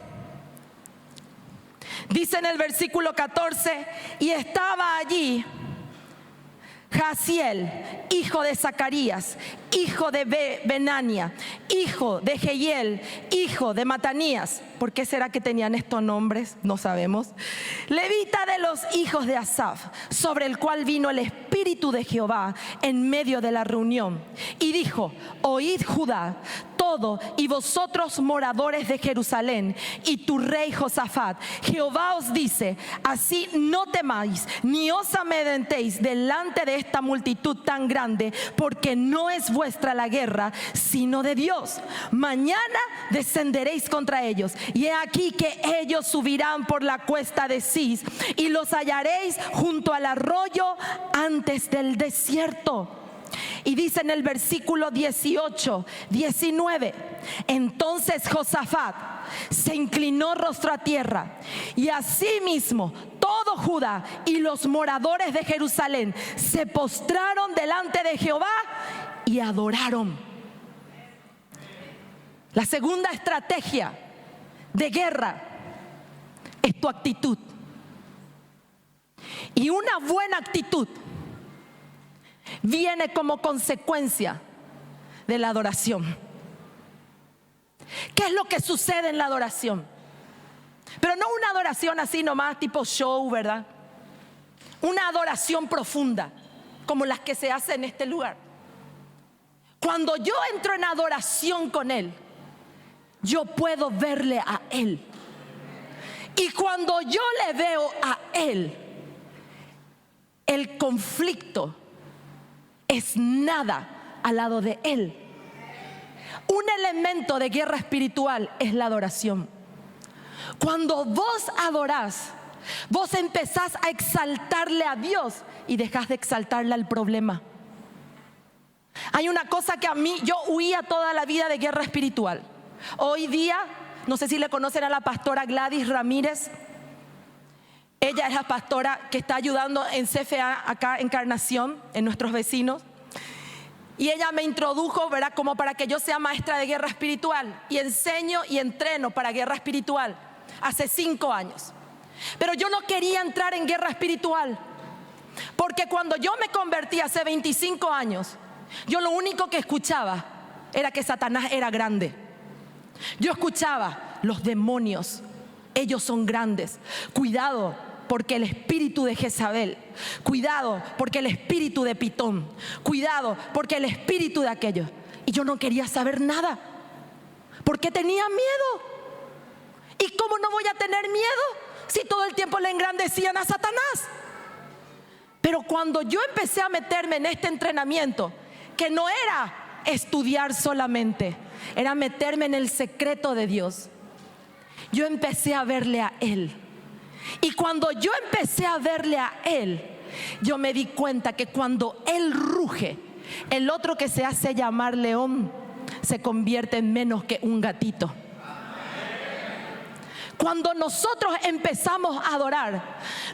Dice en el versículo 14: y estaba allí Jaziel, hijo de Zacarías, hijo de Benania, hijo de Jehiel, hijo de Matanías. ¿Por qué será que tenían estos nombres? No sabemos. Levita de los hijos de Asaf, sobre el cual vino el Espíritu de Jehová en medio de la reunión. Y dijo: oíd Judá, todo, y vosotros moradores de Jerusalén, y tu rey Josafat, Jehová os dice: así no temáis, ni os amedrentéis delante de esta multitud tan grande, porque no es vuestra la guerra, sino de Dios. Mañana descenderéis contra ellos, y he aquí que ellos subirán por la cuesta de Cis, y los hallaréis junto al arroyo antes del desierto. Y dice en el versículo 18, 19: entonces Josafat se inclinó rostro a tierra, y asimismo todo Judá y los moradores de Jerusalén se postraron delante de Jehová y adoraron. La segunda estrategia de guerra es tu actitud. Y una buena actitud viene como consecuencia de la adoración. ¿Qué es lo que sucede en la adoración? Pero no una adoración así nomás tipo show, ¿verdad? Una adoración profunda, como las que se hacen en este lugar. Cuando yo entro en adoración con Él, yo puedo verle a Él. Y cuando yo le veo a Él, el conflicto es nada al lado de Él. Un elemento de guerra espiritual es la adoración. Cuando vos adorás, vos empezás a exaltarle a Dios y dejás de exaltarle al problema. Hay una cosa que a mí, yo huía toda la vida de guerra espiritual. Hoy día, no sé si le conocen a la pastora Gladys Ramírez. Ella es la pastora que está ayudando en CFA acá en Encarnación, en nuestros vecinos. Y ella me introdujo, ¿verdad?, como para que yo sea maestra de guerra espiritual. Y enseño y entreno para guerra espiritual hace 5 años. Pero yo no quería entrar en guerra espiritual, porque cuando yo me convertí hace 25 años, yo lo único que escuchaba era que Satanás era grande. Yo escuchaba: los demonios, ellos son grandes. Cuidado, porque el espíritu de Jezabel. Cuidado, porque el espíritu de Pitón. Cuidado, porque el espíritu de aquello. Y yo no quería saber nada, porque tenía miedo. ¿Y cómo no voy a tener miedo si todo el tiempo le engrandecían a Satanás? Pero cuando yo empecé a meterme en este entrenamiento, que no era estudiar solamente, era meterme en el secreto de Dios, yo empecé a verle a Él. Y cuando yo empecé a verle a Él, yo me di cuenta que cuando Él ruge, el otro que se hace llamar león se convierte en menos que un gatito. Cuando nosotros empezamos a adorar,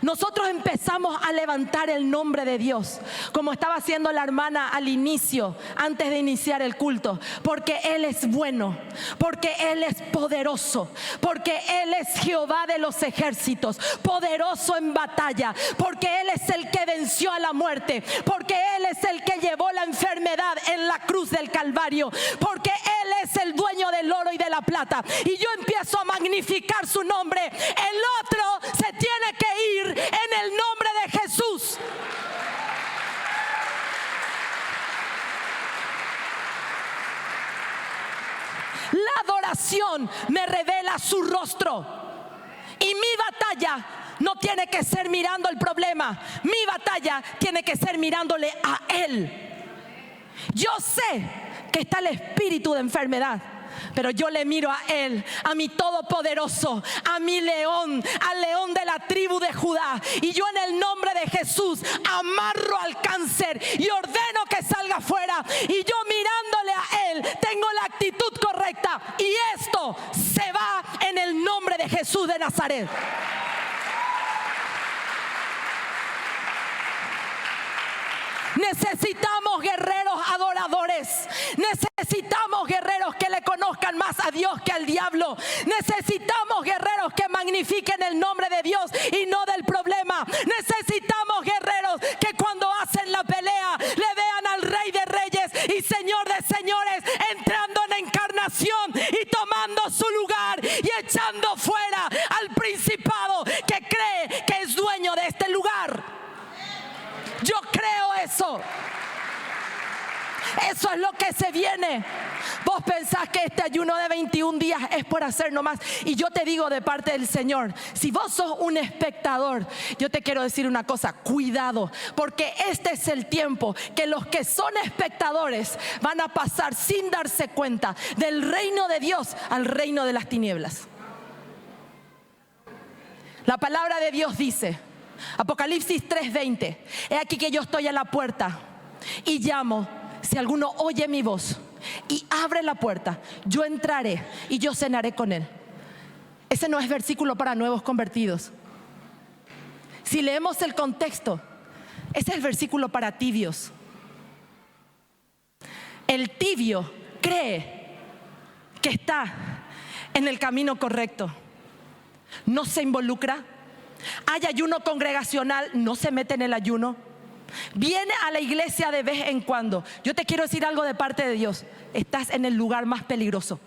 nosotros empezamos a levantar el nombre de Dios, como estaba haciendo la hermana al inicio, antes de iniciar el culto. Porque Él es bueno, porque Él es poderoso, porque Él es Jehová de los ejércitos, poderoso en batalla, porque Él es el que venció a la muerte, porque Él es el que llevó la enfermedad en la cruz del Calvario, porque Él es el dueño del oro y de la plata. Y yo empiezo a magnificar su nombre. El otro se tiene que ir en el nombre de Jesús. La adoración me revela su rostro. Y mi batalla no tiene que ser mirando el problema. Mi batalla tiene que ser mirándole a Él. Yo sé que está el espíritu de enfermedad, pero yo le miro a Él, a mi todopoderoso, a mi león, al león de la tribu de Judá. Y yo en el nombre de Jesús amarro al cáncer y ordeno que salga fuera. Y yo mirándole a Él tengo la actitud correcta. Y esto se va en el nombre de Jesús de Nazaret. Necesitamos guerreros adoradores. Necesitamos guerreros que le conozcan más a Dios que al diablo. Necesitamos guerreros que magnifiquen el nombre de Dios y no del problema. Necesitamos guerreros que cuando hacen la pelea le vean al Rey de Reyes y Señor de Señores entrando en encarnación y tomando su lugar y echando fuera al principado que cree que es dueño de este lugar. Yo creo eso. Eso es lo que se viene. Vos pensás que este ayuno de 21 días es por hacer nomás. Y yo te digo de parte del Señor, si vos sos un espectador, yo te quiero decir una cosa: cuidado, porque este es el tiempo que los que son espectadores van a pasar sin darse cuenta del reino de Dios al reino de las tinieblas. La palabra de Dios dice, Apocalipsis 3:20: he aquí que yo estoy a la puerta y llamo. Si alguno oye mi voz y abre la puerta, yo entraré y yo cenaré con él. Ese no es versículo para nuevos convertidos. Si leemos el contexto, ese es el versículo para tibios. El tibio cree que está en el camino correcto, no se involucra. Hay ayuno congregacional, no se mete en el ayuno. viene a la iglesia de vez en cuando, yo te quiero decir algo de parte de Dios. Estás en el lugar más peligroso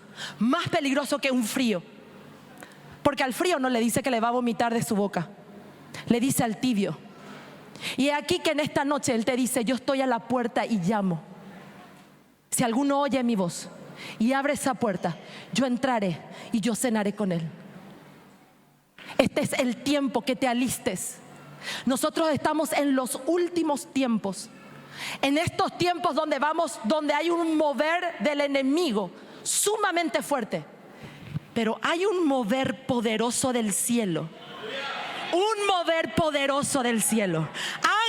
que un frío. Porque al frío no le dice que le va a vomitar de su boca, le dice al tibio. Y aquí que en esta noche Él te dice: yo estoy a la puerta y llamo. Si alguno oye mi voz y abre esa puerta, yo entraré y yo cenaré con él. Este es el tiempo que te alistes. Nosotros estamos en los últimos tiempos. En estos tiempos donde hay un mover del enemigo sumamente fuerte. Pero hay un mover poderoso del cielo. Un mover poderoso del cielo.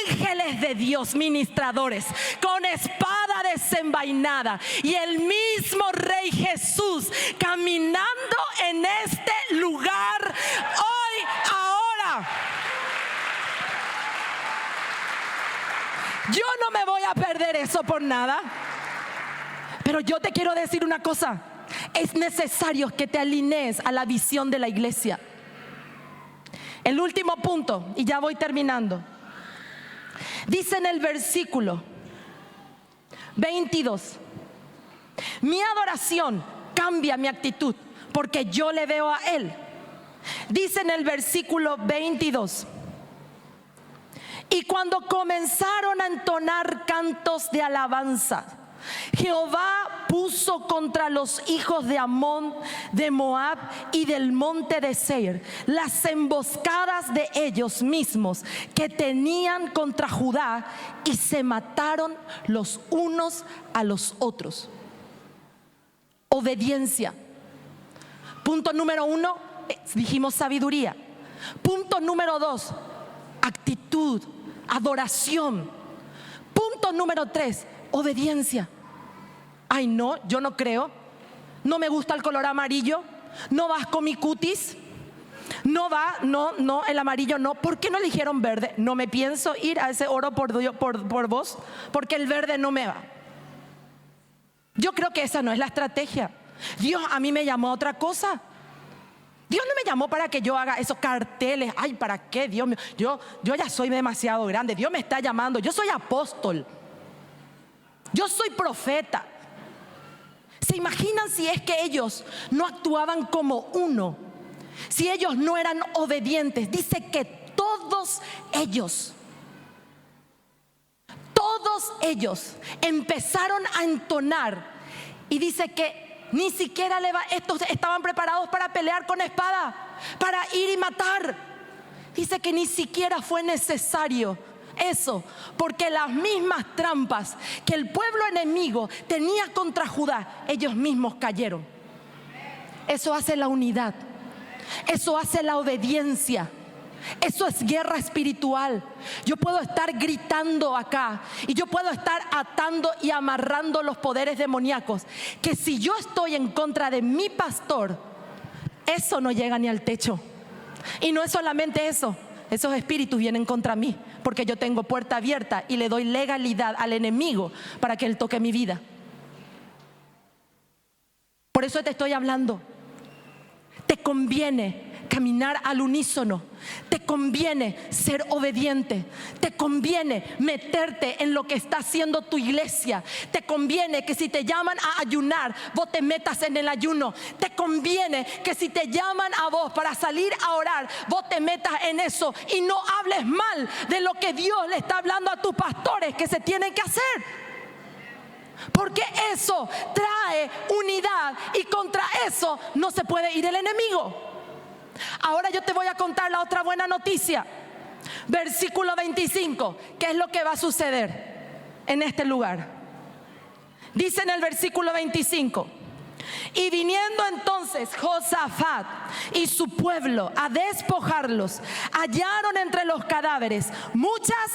Ángeles de Dios, ministradores, con espada desenvainada. Y el mismo Rey Jesús caminando en este lugar hoy, ahora. Yo no me voy a perder eso por nada. Pero yo te quiero decir una cosa. Es necesario que te alinees a la visión de la iglesia. El último punto, y ya voy terminando. Dice en el versículo 22: mi adoración cambia mi actitud porque yo le veo a Él. Dice en el versículo 22: y cuando comenzaron a entonar cantos de alabanza, Jehová puso contra los hijos de Amón, de Moab y del monte de Seir las emboscadas de ellos mismos que tenían contra Judá, y se mataron los unos a los otros. Obediencia. Punto número 1, dijimos sabiduría. Punto número 2, actitud, adoración. Punto número 3, obediencia. Ay, no, yo no creo. No me gusta el color amarillo. No vas con mi cutis. No va, no, el amarillo no. ¿Por qué no eligieron verde? No me pienso ir a ese oro por vos, porque el verde no me va. Yo creo que esa no es la estrategia. Dios a mí me llamó a otra cosa. Dios no me llamó para que yo haga esos carteles. Ay, ¿para qué? Dios mío, yo ya soy demasiado grande. Dios me está llamando. Yo soy apóstol. Yo soy profeta. ¿Se imaginan si es que ellos no actuaban como uno? Si ellos no eran obedientes. Dice que todos ellos empezaron a entonar. Y dice que ni siquiera estos estaban preparados para pelear con espada, para ir y matar. Dice que ni siquiera fue necesario eso, porque las mismas trampas que el pueblo enemigo tenía contra Judá, ellos mismos cayeron. Eso hace la unidad. Eso hace la obediencia. Eso es guerra espiritual. Yo puedo estar gritando acá y yo puedo estar atando y amarrando los poderes demoníacos, que si yo estoy en contra de mi pastor, eso no llega ni al techo. Y no es solamente eso, esos espíritus vienen contra mí porque yo tengo puerta abierta y le doy legalidad al enemigo para que él toque mi vida. Por eso te estoy hablando. Te conviene caminar al unísono. Te conviene ser obediente. Te conviene meterte en lo que está haciendo tu iglesia. Te conviene que si te llaman a ayunar, vos te metas en el ayuno. Te conviene que si te llaman a vos para salir a orar, vos te metas en eso y no hables mal de lo que Dios le está hablando a tus pastores que se tienen que hacer. Porque eso trae unidad y contra eso no se puede ir el enemigo. Ahora yo te voy a contar la otra buena noticia. Versículo 25. ¿Qué es lo que va a suceder en este lugar? Dice en el versículo 25: y viniendo entonces Josafat y su pueblo a despojarlos, hallaron entre los cadáveres muchas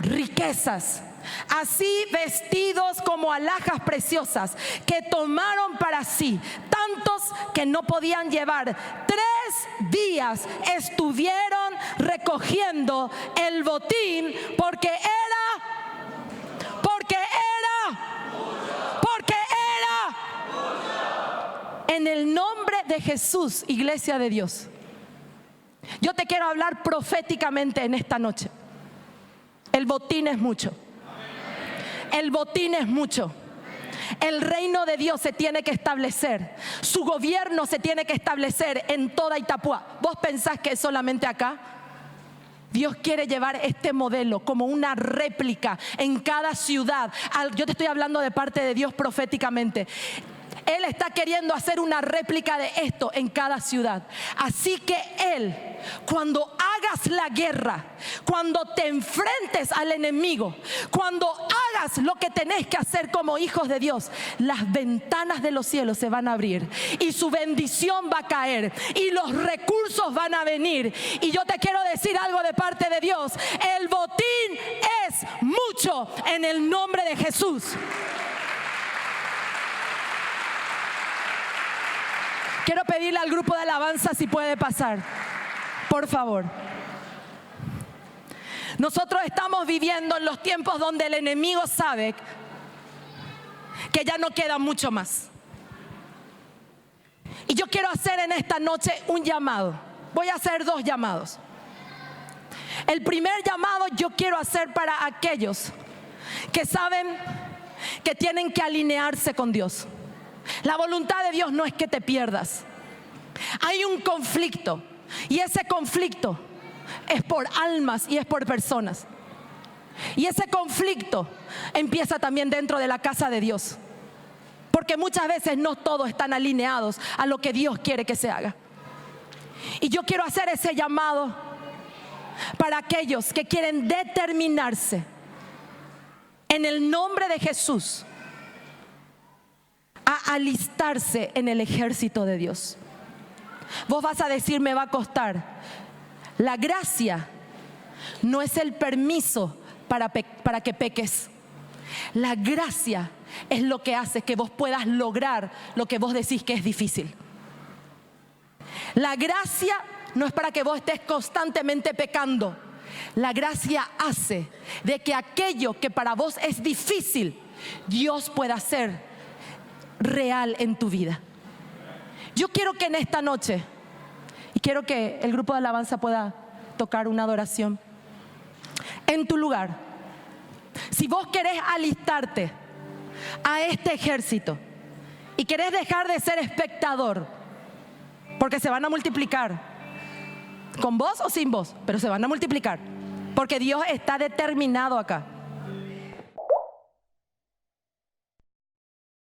riquezas, así vestidos como alhajas preciosas, que tomaron para sí, tantos que no podían llevar. 3 días estuvieron recogiendo el botín, porque era en el nombre de Jesús, iglesia de Dios. Yo te quiero hablar proféticamente en esta noche. El botín es mucho. El botín es mucho. El reino de Dios se tiene que establecer. Su gobierno se tiene que establecer en toda Itapúa. ¿Vos pensás que es solamente acá? Dios quiere llevar este modelo como una réplica en cada ciudad. Yo te estoy hablando de parte de Dios proféticamente. Él está queriendo hacer una réplica de esto en cada ciudad. Así que Él, cuando hagas la guerra, cuando te enfrentes al enemigo, cuando hagas lo que tenés que hacer como hijos de Dios, las ventanas de los cielos se van a abrir y su bendición va a caer y los recursos van a venir. Y yo te quiero decir algo de parte de Dios: el botín es mucho en el nombre de Jesús. Quiero pedirle al grupo de alabanza si puede pasar, por favor. Nosotros estamos viviendo en los tiempos donde el enemigo sabe que ya no queda mucho más. Y yo quiero hacer en esta noche un llamado. Voy a hacer 2 llamados. El primer llamado yo quiero hacer para aquellos que saben que tienen que alinearse con Dios. La voluntad de Dios no es que te pierdas. Hay un conflicto y ese conflicto es por almas y es por personas. Y ese conflicto empieza también dentro de la casa de Dios, porque muchas veces no todos están alineados a lo que Dios quiere que se haga. Y yo quiero hacer ese llamado para aquellos que quieren determinarse en el nombre de Jesús a alistarse en el ejército de Dios. Vos vas a decir: me va a costar. La gracia no es el permiso para que peques. La gracia es lo que hace que vos puedas lograr lo que vos decís que es difícil. La gracia no es para que vos estés constantemente pecando. La gracia hace de que aquello que para vos es difícil, Dios pueda hacer real en tu vida. Yo quiero que en esta noche, y quiero que el grupo de alabanza pueda tocar una adoración, en tu lugar, si vos querés alistarte a este ejército y querés dejar de ser espectador, porque se van a multiplicar, con vos o sin vos, pero se van a multiplicar, porque Dios está determinado acá